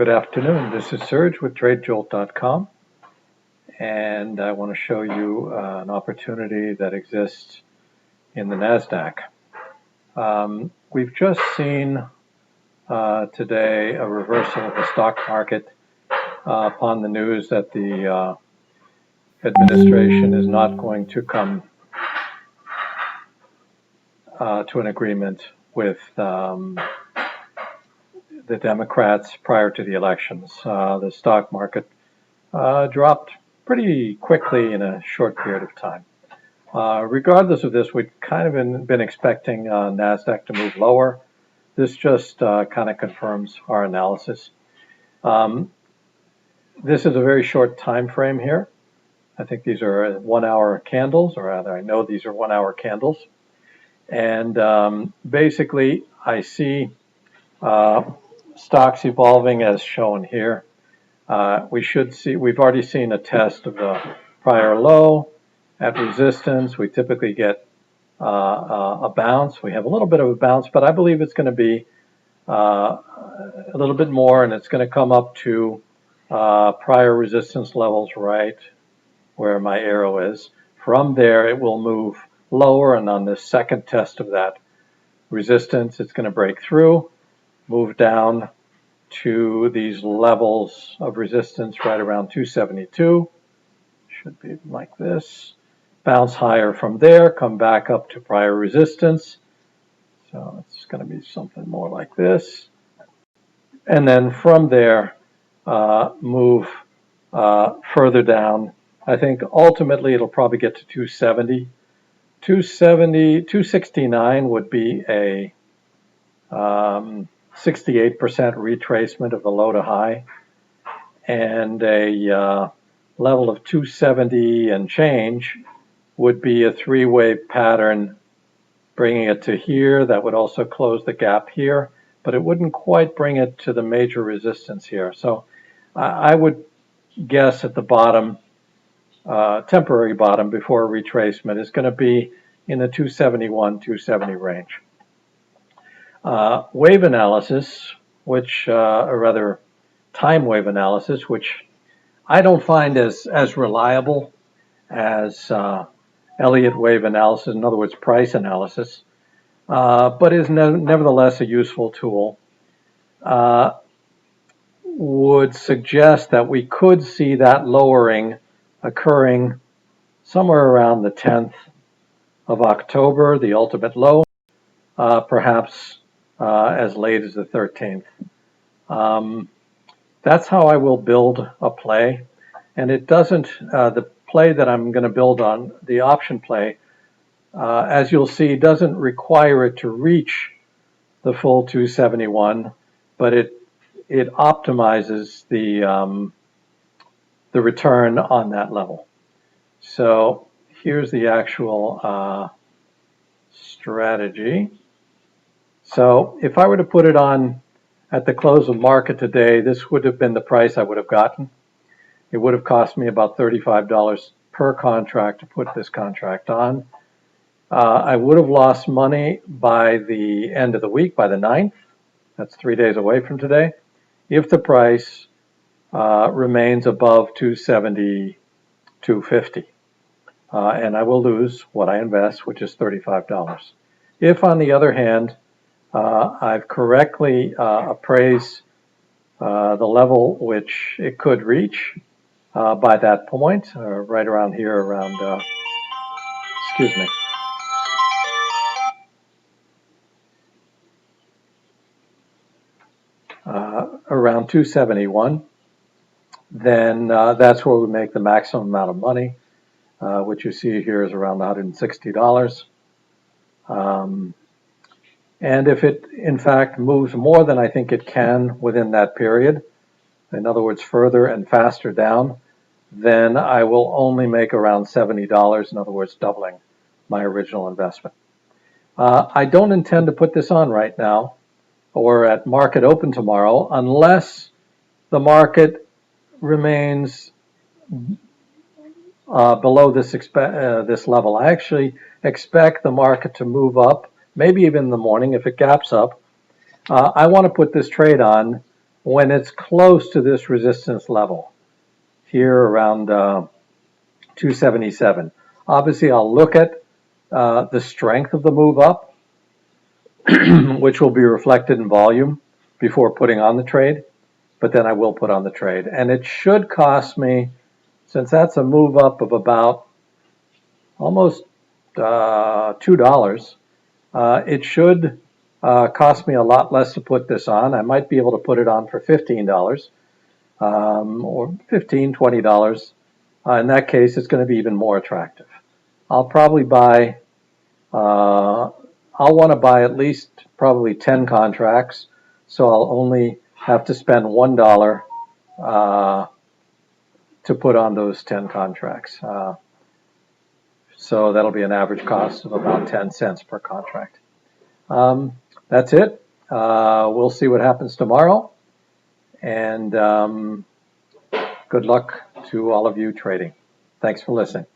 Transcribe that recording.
Good afternoon. This is Serge with TradeJolt.com, and I want to show you an opportunity that exists in the NASDAQ. We've just seen today a reversal of the stock market upon the news that the administration is not going to come to an agreement with the Democrats prior to the elections. The stock market dropped pretty quickly in a short period of time. Regardless of this, we've kind of been expecting NASDAQ to move lower. This just kind of confirms our analysis. This is a very short time frame here. I think these are 1 hour candles, or rather I know these are 1 hour candles. And basically I see stocks evolving as shown here. We've already seen a test of the prior low at resistance. We typically get a bounce. We have a little bit of a bounce, but I believe it's going to be a little bit more, and it's going to come up to prior resistance levels right where my arrow is. From there, it will move lower, and on this second test of that resistance, it's going to break through, move down to these levels of resistance right around 272. Should be like this. Bounce higher from there, come back up to prior resistance. So it's going to be something more like this. And then from there, move further down. I think ultimately it'll probably get to 270. 269 would be a 68% retracement of the low to high, and a level of 270 and change would be a three-wave pattern bringing it to here. That would also close the gap here, but it wouldn't quite bring it to the major resistance here. So I would guess at the bottom, temporary bottom before a retracement is going to be in the 271, 270 range. Wave analysis, which, or rather time wave analysis, which I don't find as reliable as Elliott wave analysis, in other words, price analysis, but is nevertheless a useful tool, would suggest that we could see that lowering occurring somewhere around the 10th of October, the ultimate low, perhaps as late as the 13th. That's how I will build a play, and it doesn't, the play that I'm going to build on, the option play, as you'll see, doesn't require it to reach the full 271, but it optimizes the return on that level. So here's the actual strategy. So if I were to put it on at the close of market today, this would have been the price I would have gotten. It would have cost me about $35 per contract to put this contract on. I would have lost money by the end of the week, by the 9th. That's 3 days away from today, if the price remains above 270, 250. And I will lose what I invest, which is $35. If, on the other hand, I've correctly appraised the level which it could reach by that point, right around here, around, excuse me, around 271, then that's where we make the maximum amount of money, which you see here is around $160. And if it, in fact, moves more than I think it can within that period, in other words, further and faster down, then I will only make around $70, in other words, doubling my original investment. I don't intend to put this on right now or at market open tomorrow unless the market remains below this level. I actually expect the market to move up, maybe even in the morning if it gaps up. I want to put this trade on when it's close to this resistance level here around 277. Obviously, I'll look at the strength of the move up, which will be reflected in volume before putting on the trade, but then I will put on the trade. And it should cost me, since that's a move up of about almost $2, it should cost me a lot less to put this on. I might be able to put it on for $15 or $15, $20. In that case, it's going to be even more attractive. I'll probably buy, I'll want to buy at least probably 10 contracts, so I'll only have to spend $1 to put on those 10 contracts. So that'll be an average cost of about 10 cents per contract. That's it. We'll see what happens tomorrow. And good luck to all of you trading. Thanks for listening.